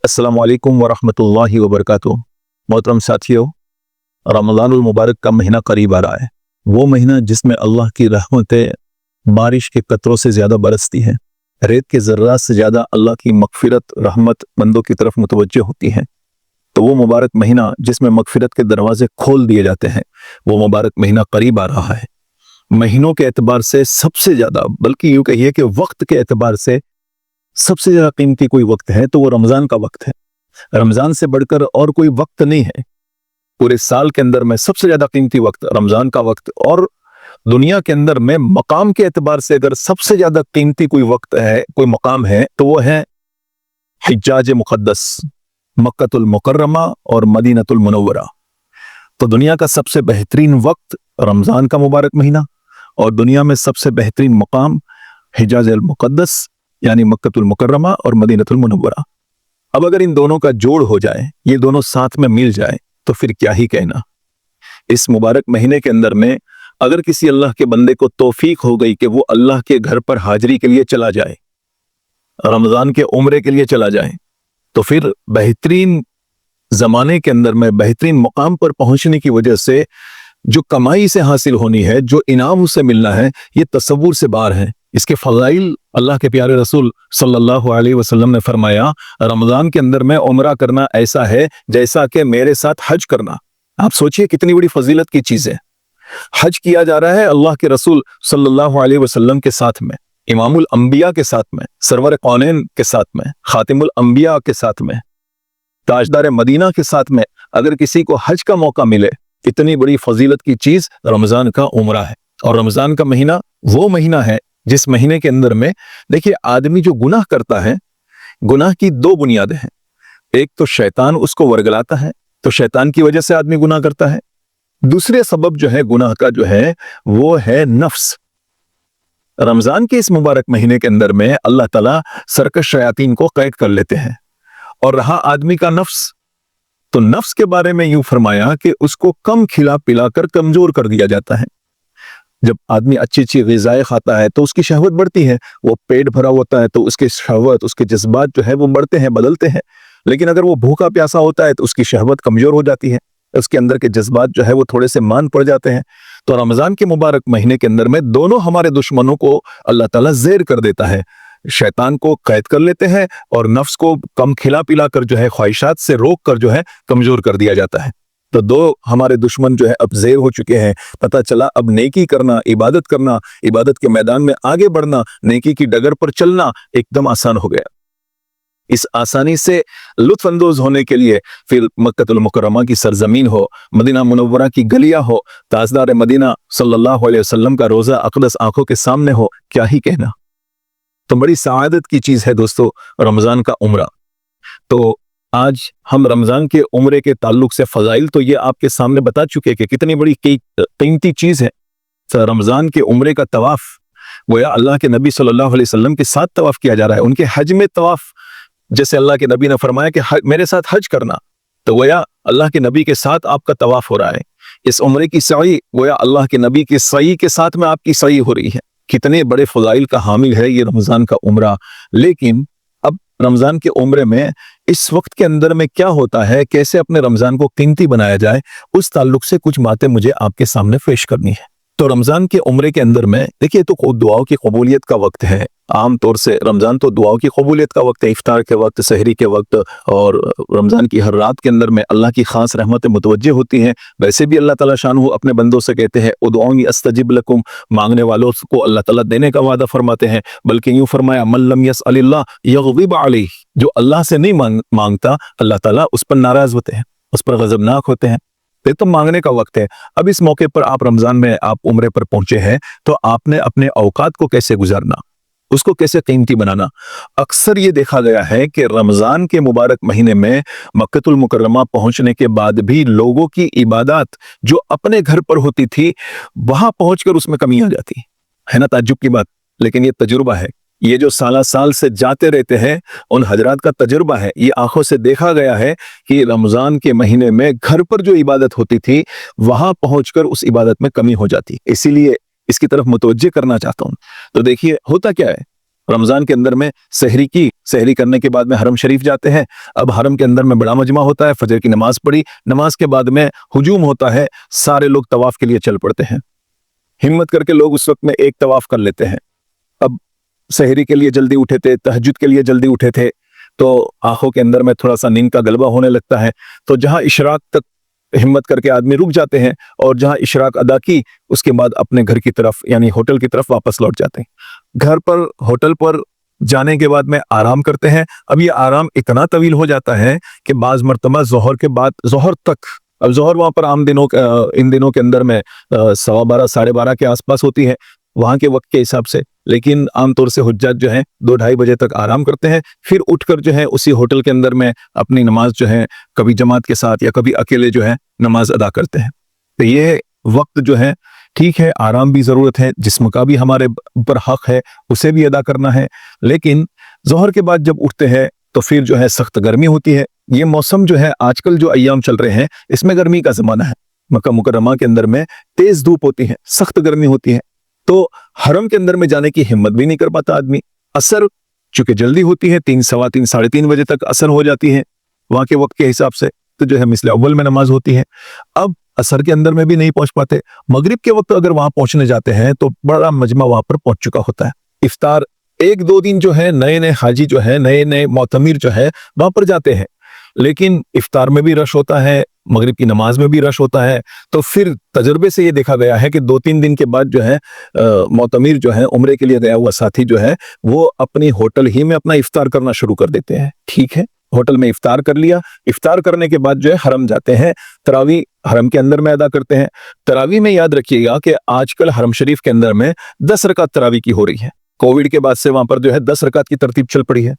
अस्सलाम वालेकुम वरहमतुल्लाहि वबरकातुहू। मोहतरम साथियों, रमज़ानुल मुबारक का महीना करीब आ रहा है। वो महीना जिसमें अल्लाह की रहमतें बारिश के कतरों से ज़्यादा बरसती हैं। रेत के ज़र्रात से ज़्यादा अल्लाह की मगफिरत रहमत बंदों की तरफ मुतवज्जे होती हैं। तो वो मुबारक महीना जिसमें मगफिरत के दरवाजे खोल दिए जाते हैं, वो मुबारक महीना करीब आ रहा है। महीनों के एतबार से सबसे ज़्यादा, बल्कि यूँ कहिए कि वक्त के एतबार से सबसे ज़्यादा कीमती कोई वक्त है तो वो रमज़ान का वक्त है। रमज़ान से बढ़कर और कोई वक्त नहीं है। पूरे साल के अंदर में सबसे ज़्यादा कीमती वक्त रमज़ान का वक्त, और दुनिया के अंदर में मकाम के एतबार से अगर सबसे ज़्यादा कीमती कोई वक्त है, कोई मकाम है, तो वो है हिज्जाज मुक़द्दस, मक्कतुल मुकर्रमा और मदीनतुल मुनव्वरा। तो दुनिया का सबसे बेहतरीन वक्त रमज़ान का मुबारक महीना, और दुनिया में सबसे बेहतरीन मकाम हिजाज अल मुक़द्दस यानी मक्कतुल मुकर्रमा और मदीनतुल मुनव्वरा। अब अगर इन दोनों का जोड़ हो जाए, ये दोनों साथ में मिल जाए, तो फिर क्या ही कहना। इस मुबारक महीने के अंदर में अगर किसी अल्लाह के बंदे को तौफीक हो गई कि वो अल्लाह के घर पर हाजिरी के लिए चला जाए, रमज़ान के उम्रे के लिए चला जाए, तो फिर बेहतरीन ज़माने के अंदर में बेहतरीन मुकाम पर पहुंचने की वजह से जो कमाई से हासिल होनी है, जो इनाम उससे मिलना है, ये तसव्वुर से बाहर है। इसके फ़ज़ाइल अल्लाह के प्यारे रसूल सल्लल्लाहु अलैहि वसल्लम ने फरमाया, रमज़ान के अंदर में उम्रा करना ऐसा है जैसा कि मेरे साथ हज करना। आप सोचिए कितनी बड़ी फजीलत की चीज़ है। हज किया जा रहा है अल्लाह के रसूल सल्लल्लाहु अलैहि वसल्लम के साथ में, इमामुल अंबिया के साथ में, सरवर कौनैन के साथ में, खातिमुल अंबिया के साथ में, ताजदार मदीना के साथ में। अगर किसी को हज का मौका मिले, इतनी बड़ी फजीलत की चीज़ रमज़ान का उम्रा है। और रमज़ान का महीना वो महीना है जिस महीने के अंदर में, देखिए, आदमी जो गुनाह करता है, गुनाह की दो बुनियादें हैं। एक तो शैतान उसको वर्गलाता है, तो शैतान की वजह से आदमी गुनाह करता है। दूसरे सबब जो है गुनाह का, जो है वो है नफ्स। रमजान के इस मुबारक महीने के अंदर में अल्लाह ताला सरकश शयातीन को कैद कर लेते हैं। और रहा आदमी का नफ्स, तो नफ्स के बारे में यूं फरमाया कि उसको कम खिला पिलाकर कमजोर कर दिया जाता है। जब आदमी अच्छी अच्छी ग़िज़ाएं खाता है तो उसकी शहवत बढ़ती है, वो पेट भरा होता है तो उसकी शहवत, उसके जज्बात जो है वो बढ़ते हैं, बदलते हैं। लेकिन अगर वो भूखा प्यासा होता है तो उसकी शहवत कमजोर हो जाती है, उसके अंदर के जज्बात जो है वो थोड़े से मान पड़ जाते हैं। तो रमज़ान के मुबारक महीने के अंदर में दोनों हमारे दुश्मनों को अल्लाह ताला ज़ेर कर देता है। शैतान को कैद कर लेते हैं और नफ्स को कम खिला पिला कर जो है, ख्वाहिशात से रोक कर जो है कमजोर कर दिया जाता है। तो दो हमारे दुश्मन जो है अब ज़ेर हो चुके हैं। पता चला अब नेकी करना, इबादत करना, इबादत के मैदान में आगे बढ़ना, नेकी की डगर पर चलना एकदम आसान हो गया। इस आसानी से लुत्फ अंदोज होने के लिए फिर मक्कतुल मुकर्रमा की सरजमीन हो, मदीना मुनव्वरा की गलियां हो, ताजदार मदीना सल्लल्लाहु अलैहि वसल्लम का रोज़ा अक़दस आंखों के सामने हो, क्या ही कहना। तो बड़ी सआदत की चीज़ है दोस्तों रमज़ान का उम्रा। तो आज हम रमज़ान के उम्रे के ताल्लुक से फ़ज़ाइल तो ये आपके सामने बता चुके कि कितनी बड़ी कीमती चीज़ है। तो रमज़ान के उम्रे का तवाफ़ गोया अल्लाह के नबी सल्लल्लाहु अलैहि वसल्लम के साथ तवाफ़ किया जा रहा है। उनके हज में तवाफ़, जैसे अल्लाह के नबी ने फरमाया कि मेरे साथ हज करना, तो गोया अल्लाह के नबी के साथ आपका तवाफ़ हो रहा है। इस उम्रे की सई गोया अल्लाह के नबी की सई के साथ में आपकी सई हो रही है। कितने बड़े फ़ज़ाइल का हामिल है ये रमज़ान का उम्रा। लेकिन अब रमज़ान के उम्रे में इस वक्त के अंदर में क्या होता है, कैसे अपने रमज़ान को कीमती बनाया जाए, उस ताल्लुक से कुछ बातें मुझे आपके सामने पेश करनी है। तो रमज़ान के उम्रे के अंदर में देखिए, तो दुआओं की कबूलियत का वक्त है। आम तौर से रमज़ान तो दुआओं की कबूलियत का वक्त है, इफ्तार के वक्त, सहरी के वक्त, और रमज़ान की हर रात के अंदर में अल्लाह की खास रहमतें मुतवज्जे होती हैं। वैसे भी अल्लाह ताला शानहू अपने बंदों से कहते हैं उदऊनी अस्तजिब लकुम, मांगने वालों को अल्लाह ताला देने का वादा फरमाते हैं। बल्कि यूँ फरमाया मन लम यसअलिल्लाह यग़ज़िब अलैहि, जो अल्लाह से नहीं मांगता अल्लाह ताला उस पर नाराज़ होते हैं, उस पर गज़बनाक होते हैं। तो मांगने का वक्त है। अब इस मौके पर आप रमज़ान में आप उम्रे पर पहुंचे हैं, तो आपने अपने औकात को कैसे गुजारना, उसको कैसे कीमती बनाना। अक्सर ये देखा गया है कि रमज़ान के मुबारक महीने में मक्कतुल मुकर्रमा पहुंचने के बाद भी लोगों की इबादत जो अपने घर पर होती थी, वहां पहुंचकर उसमें कमी आ जाती है ना। ताज्जुब की बात, लेकिन ये तजुर्बा है। ये जो साला साल से जाते रहते हैं उन हजरात का तजुर्बा है। ये आंखों से देखा गया है कि रमज़ान के महीने में घर पर जो इबादत होती थी, वहां पहुंचकर उस इबादत में कमी हो जाती। इसीलिए इसकी तरफ मुतवज्जे करना चाहता हूं। तो देखिए होता क्या है रमजान के अंदर में सहरी करने के बाद में हरम शरीफ जाते हैं। अब हरम के अंदर में बड़ा मजमा होता है, फजर की नमाज पढ़ी, नमाज के बाद में हुजूम होता है, सारे लोग तवाफ के लिए चल पड़ते हैं। हिम्मत करके लोग उस वक्त में एक तवाफ कर लेते हैं। अब सहरी के लिए जल्दी उठे थे, तहज्जुद के लिए जल्दी उठे थे, तो आंखों के अंदर में थोड़ा सा नींद का गलबा होने लगता है। तो जहां इशराक तक हिम्मत करके आदमी रुक जाते हैं और जहां इशराक अदा की उसके बाद अपने घर की तरफ यानी होटल की तरफ वापस लौट जाते हैं। घर पर होटल पर जाने के बाद में आराम करते हैं। अब ये आराम इतना तवील हो जाता है कि बाज मर्तबा जोहर के बाद जोहर तक, अब जोहर वहां पर इन दिनों के अंदर में 12:15 12:30 के आसपास होती है वहां के वक्त के हिसाब से, लेकिन आमतौर से हुज्जाज जो है 2-2:30 बजे तक आराम करते हैं, फिर उठकर जो है उसी होटल के अंदर में अपनी नमाज जो है कभी जमात के साथ या कभी अकेले जो है नमाज अदा करते हैं। तो ये वक्त जो है ठीक है, आराम भी जरूरत है, जिस्म का भी हमारे ऊपर हक है, उसे भी अदा करना है, लेकिन जोहर के बाद जब उठते हैं तो फिर जो है सख्त गर्मी होती है। ये मौसम जो है आजकल जो अय्याम चल रहे हैं इसमें गर्मी का जमाना है। मक्का मुकर्रमा के अंदर में तेज धूप होती है, सख्त गर्मी होती है, तो हरम के अंदर में जाने की हिम्मत भी नहीं कर पाता आदमी। असर चूंकि जल्दी होती है, 3, सवा 3, 3:30 बजे तक असर हो जाती है वहां के वक्त के हिसाब से, तो जो है मिसले अव्वल में नमाज होती है। अब असर के अंदर में भी नहीं पहुंच पाते, मगरिब के वक्त अगर वहां पहुंचने जाते हैं तो बड़ा मजमा वहां पर पहुंच चुका होता है। इफ्तार 1-2 दिन जो है नए नए हाजी जो है नए मोतमिर जो है वहां पर जाते हैं, लेकिन इफ्तार में भी रश होता है, मगरिब की नमाज में भी रश होता है। तो फिर तजुर्बे से ये देखा गया है कि 2-3 दिन के बाद जो है मोतमिर जो है उम्रे के लिए गया हुआ साथी जो है वो अपनी होटल ही में अपना इफ्तार करना शुरू कर देते हैं। ठीक है, होटल में इफ्तार कर लिया, इफ्तार करने के बाद जो है हरम जाते हैं, तरावी हरम के अंदर में अदा करते हैं। तरावी में याद रखिएगा कि आजकल हरम शरीफ के अंदर में 10 रकात तरावी की हो रही है। कोविड के बाद से वहां पर जो है 10 रकात की तरतीब चल पड़ी है।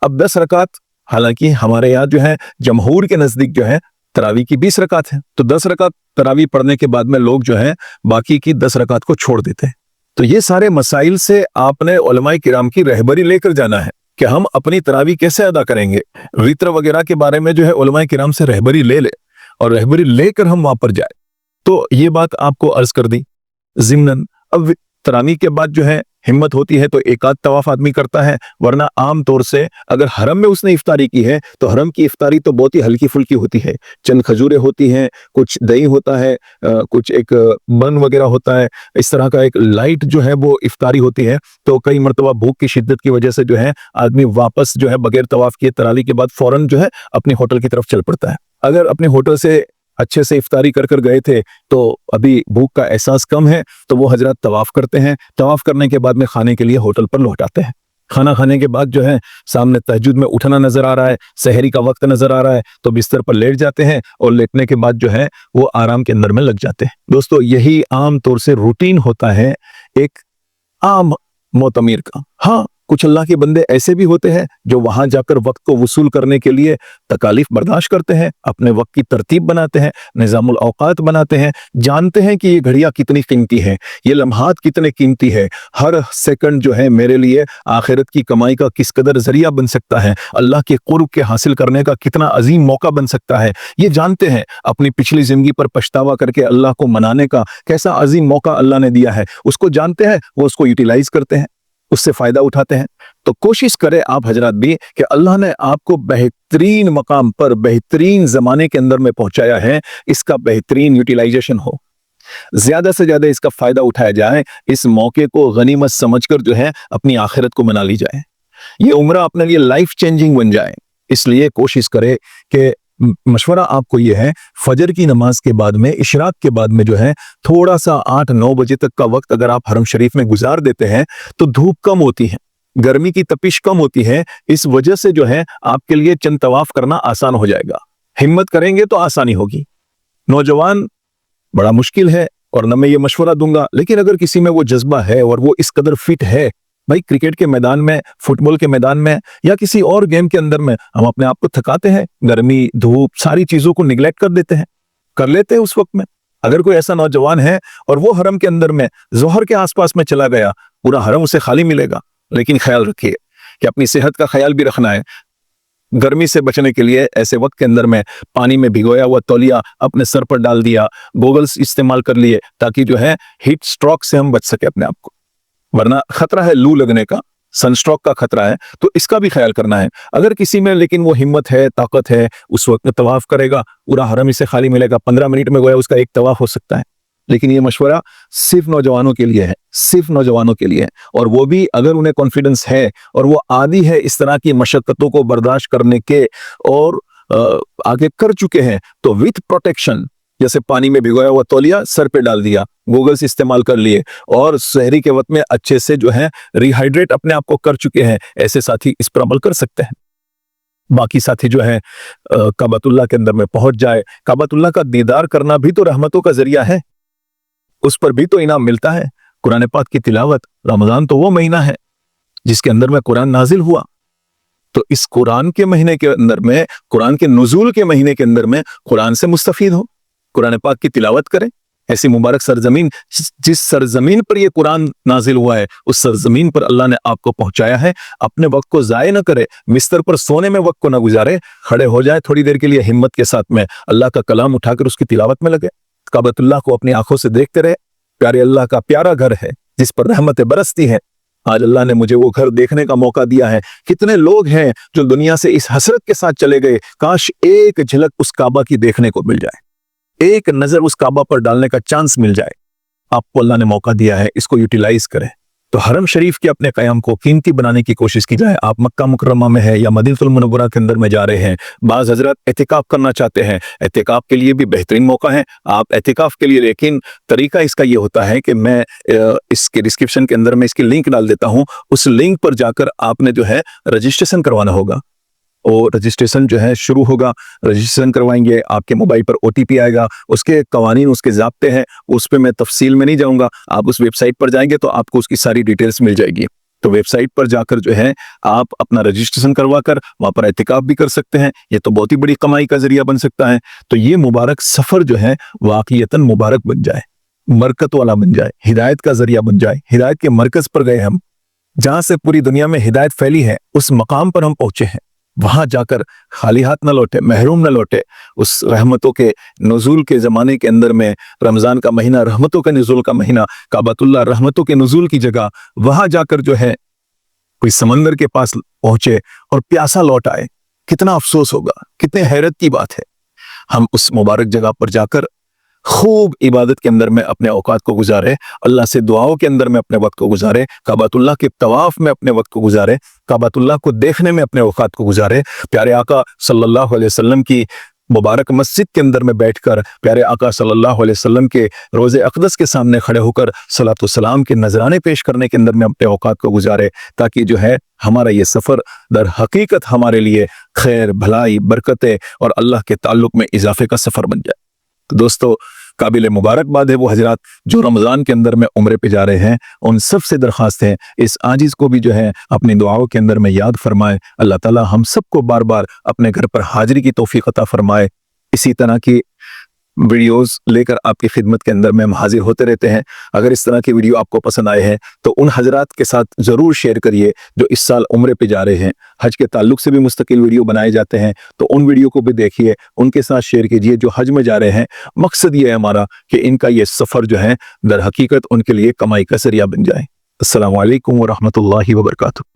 अब 10 रकात, हालांकि हमारे यहाँ जो है जमहूर के नजदीक जो है तरावी की 20 रकात है, तो 10 रकात तरावी पढ़ने के बाद में लोग जो है बाकी की 10 रकात को छोड़ देते हैं। तो ये सारे मसाइल से आपने उलमाए किराम की रहबरी लेकर जाना है कि हम अपनी तरावी कैसे अदा करेंगे। वित्र वगैरह के बारे में जो है उलमाए किराम से रहबरी ले ले और रहबरी लेकर हम वहां पर जाए। तो ये बात आपको अर्ज कर दी ज़िम्नन। अब तरावी के बाद जो है हिम्मत होती है तो एक आध तवाफ आदमी करता है, वरना आम तौर से अगर हरम में उसने इफ्तारी की है तो हरम की इफ्तारी तो बहुत ही हल्की फुल्की होती है। चंद खजूरें होती हैं, कुछ दही होता है, कुछ एक बन वगैरह होता है, इस तरह का एक लाइट जो है वो इफ्तारी होती है। तो कई मरतबा भूख की शिद्दत की वजह से जो है आदमी वापस जो है बगैर तवाफ किए तरावी के बाद फौरन जो है अपनी होटल की तरफ चल पड़ता है। अगर अपने होटल से अच्छे से इफ्तारी कर गए थे तो अभी भूख का एहसास कम है तो वो हजरत तवाफ करते हैं। तवाफ करने के बाद में खाने के लिए होटल पर लौट आते हैं। खाना खाने के बाद जो है सामने तहज्जुद में उठना नजर आ रहा है, सहरी का वक्त नजर आ रहा है, तो बिस्तर पर लेट जाते हैं और लेटने के बाद जो है वो आराम के अंदर में लग जाते हैं। दोस्तों, यही आम तौर से रूटीन होता है एक आम मोतमिर का। हाँ, कुछ अल्लाह के बंदे ऐसे भी होते हैं जो वहां जाकर वक्त को वसूल करने के लिए तकालीफ बर्दाश्त करते हैं, अपने वक्त की तरतीब बनाते हैं, निज़ामुल औकात बनाते हैं, जानते हैं कि ये घड़ियां कितनी कीमती हैं, ये लम्हात कितने कीमती है, हर सेकंड जो है मेरे लिए आखिरत की कमाई का किस कदर जरिया बन सकता है, अल्लाह के कुर्ब के हासिल करने का कितना अजीम मौका बन सकता है। ये जानते हैं अपनी पिछली जिंदगी पर पछतावा करके अल्लाह को मनाने का कैसा अजीम मौका अल्लाह ने दिया है, उसको जानते हैं, वो उसको यूटिलाइज करते हैं, उससे फायदा उठाते हैं। तो कोशिश करें आप हजरात भी कि अल्लाह ने आपको बेहतरीन मकाम पर बेहतरीन जमाने के अंदर में पहुंचाया है, इसका बेहतरीन यूटिलाइजेशन हो, ज्यादा से ज्यादा इसका फायदा उठाया जाए, इस मौके को गनीमत समझकर जो है अपनी आखिरत को मना ली जाए, ये उम्र अपने लिए लाइफ चेंजिंग बन जाए। इसलिए कोशिश करें कि मशवरा आपको यह है, फजर की नमाज के बाद में इशराक के बाद में जो है थोड़ा सा 8-9 बजे तक का वक्त अगर आप हरम शरीफ में गुजार देते हैं तो धूप कम होती है, गर्मी की तपिश कम होती है, इस वजह से जो है आपके लिए चंद तवाफ करना आसान हो जाएगा। हिम्मत करेंगे तो आसानी होगी। नौजवान बड़ा मुश्किल है और न मैं ये मशवरा दूंगा, लेकिन अगर किसी में वो जज्बा है और वो इस कदर फिट है, भाई क्रिकेट के मैदान में, फुटबॉल के मैदान में या किसी और गेम के अंदर में हम अपने आप को थकाते हैं, गर्मी धूप सारी चीजों को निगलेक्ट कर देते हैं, कर लेते हैं उस वक्त में। अगर कोई ऐसा नौजवान है और वो हरम के अंदर में जोहर के आसपास में चला गया, पूरा हरम उसे खाली मिलेगा। लेकिन ख्याल रखिए कि अपनी सेहत का ख्याल भी रखना है। गर्मी से बचने के लिए ऐसे वक्त के अंदर में पानी में भिगोया हुआ तौलिया अपने सर पर डाल दिया, गोगल्स इस्तेमाल कर लिए ताकि जो है हीट स्ट्रोक से हम बच सके अपने आप को, वरना खतरा है लू लगने का। सनस्ट्रोक का खतरा है, तो इसका भी ख्याल करना है। अगर किसी में लेकिन वो हिम्मत है, ताकत है, उस वक्त में तवाफ करेगा, पूरा हरम इसे खाली मिलेगा, 15 मिनट में गोया उसका एक तवाफ हो सकता है। लेकिन ये मशवरा सिर्फ नौजवानों के लिए है, सिर्फ नौजवानों के लिए है, और वो भी अगर उन्हें कॉन्फिडेंस है और वो आदी है इस तरह की मशक्कतों को बर्दाश्त करने के, और आगे कर चुके हैं, तो विथ प्रोटेक्शन, जैसे पानी में भिगोया हुआ तौलिया सर पे डाल दिया, गूगल्स इस्तेमाल कर लिए, और शहरी के वक्त में अच्छे से जो है रिहाइड्रेट अपने आप को कर चुके हैं, ऐसे साथी इस पर अमल कर सकते हैं। बाकी साथी जो है काबतुल्लाह के अंदर में पहुंच जाए। काबतुल्लाह का दीदार करना भी तो रहमतों का जरिया है, उस पर भी तो इनाम मिलता है। कुरान पाक की तिलावत, रमजान तो वो महीना है जिसके अंदर में कुरान नाजिल हुआ, तो इस कुरान के महीने के अंदर में, कुरान के नुज़ूल के महीने के अंदर में कुरान से मुस्तफीद हो, कुरान पाक की तिलावत करें। ऐसी मुबारक सरजमीन, जिस सरजमीन पर यह कुरान नाजिल हुआ है, उस सरजमीन पर अल्लाह ने आपको पहुंचाया है। अपने वक्त को जाया न करे, बिस्तर पर सोने में वक्त को न गुजारे, खड़े हो जाए थोड़ी देर के लिए हिम्मत के साथ में, अल्लाह का कलाम उठाकर उसकी तिलावत में लगे, काबतुल्लाह को अपनी आंखों से देखते रहे। प्यारे अल्लाह का प्यारा घर है जिस पर रहमतें बरसती हैं। आज अल्लाह ने मुझे वो घर देखने का मौका दिया है। कितने लोग हैं जो दुनिया से इस हसरत के साथ चले गए, काश एक झलक उस काबा की देखने को मिल जाए, एक नजर उस काबा पर डालने का चांस मिल जाए। आपको अल्लाह ने मौका दिया है, इसको यूटिलाइज करें। तो हरम शरीफ के अपने क़याम को कीमती बनाने की कोशिश की जाए। आप मक्का मुकर्रमा में है या मदीनतुल मुनव्वरा के अंदर में जा रहे हैं, बाज़ हज़रत एतिकाफ करना चाहते हैं, एतिकाफ के लिए भी बेहतरीन मौका है। आप एतिकाफ के लिए, लेकिन तरीका इसका ये होता है कि मैं इसके डिस्क्रिप्शन के अंदर में इसकी लिंक डाल देता हूँ, उस लिंक पर जाकर आपने जो है रजिस्ट्रेशन करवाना होगा, और रजिस्ट्रेशन जो है शुरू होगा। रजिस्ट्रेशन करवाएंगे, आपके मोबाइल पर OTP आएगा, उसके कवानीन, उसके ज़ाब्ते हैं, उस पर मैं तफसील में नहीं जाऊंगा। आप उस वेबसाइट पर जाएंगे तो आपको उसकी सारी डिटेल्स मिल जाएगी। तो वेबसाइट पर जाकर जो है आप अपना रजिस्ट्रेशन करवा कर वहाँ पर एतिकाफ भी कर सकते हैं। ये तो बहुत ही बड़ी कमाई का जरिया बन सकता है। तो ये मुबारक सफ़र जो है वाक़ईतन मुबारक बन जाए, बरकत वाला बन जाए, हिदायत का जरिया बन जाए। हिदायत के मरकज़ पर गए हम, जहाँ से पूरी दुनिया में हिदायत फैली है, उस मकाम पर हम पहुँचे हैं। वहां जाकर खाली हाथ न लौटे, महरूम न लौटे। उस रहमतों के नुज़ूल के ज़माने के अंदर में, रमज़ान का महीना रहमतों के नुज़ूल का महीना, काबतुल्लाह रहमतों के नुज़ूल की जगह, वहां जाकर जो है कोई समंदर के पास पहुंचे और प्यासा लौट आए, कितना अफसोस होगा, कितने हैरत की बात है। हम उस मुबारक जगह पर जाकर खूब इबादत के अंदर में अपने औकात को गुजारे, अल्लाह से दुआओं के अंदर में अपने वक्त को गुजारे, काबतुल्लाह के तवाफ में अपने वक्त को गुजारे, काबतुल्लाह को देखने में अपने औकात को गुजारे। प्यारे आका सल्लल्लाहु अलैहि वसल्लम की मुबारक मस्जिद के अंदर में बैठकर, प्यारे आका सल्लल्लाहु अलैहि वसल्लम के रोज़े अक़दस के सामने खड़े होकर सलातो सलाम के नजराने पेश करने के अंदर में अपने औकात को गुजारे, ताकि जो है हमारा ये सफ़र दर हकीकत हमारे लिए खैर, भलाई, बरकतें और अल्लाह के ताल्लुक में इजाफे का सफ़र बन जाए। तो दोस्तों, काबिल मुबारकबाद है वो हजरात जो रमज़ान के अंदर में उम्रे पे जा रहे हैं। उन सब से दरख्वास्त है, इस आजिज़ को भी जो है अपनी दुआओं के अंदर में याद फरमाए। अल्लाह ताला हम सबको बार बार अपने घर पर हाजिरी की तौफीक अता फरमाए। इसी तरह की वीडियोस लेकर आपकी खिदमत के अंदर में हम हाजिर होते रहते हैं। अगर इस तरह की वीडियो आपको पसंद आए हैं तो उन हजरात के साथ ज़रूर शेयर करिए जो इस साल उम्रे पे जा रहे हैं। हज के ताल्लुक से भी मुस्तकिल वीडियो बनाए जाते हैं, तो उन वीडियो को भी देखिए, उनके साथ शेयर कीजिए जो हज में जा रहे हैं। मकसद ये है हमारा कि इनका ये सफ़र जो है दर हकीकत उनके लिए कमाई का जरिया बन जाए। अस्सलामु अलैकुम व रहमतुल्लाहि व बरकातुहू।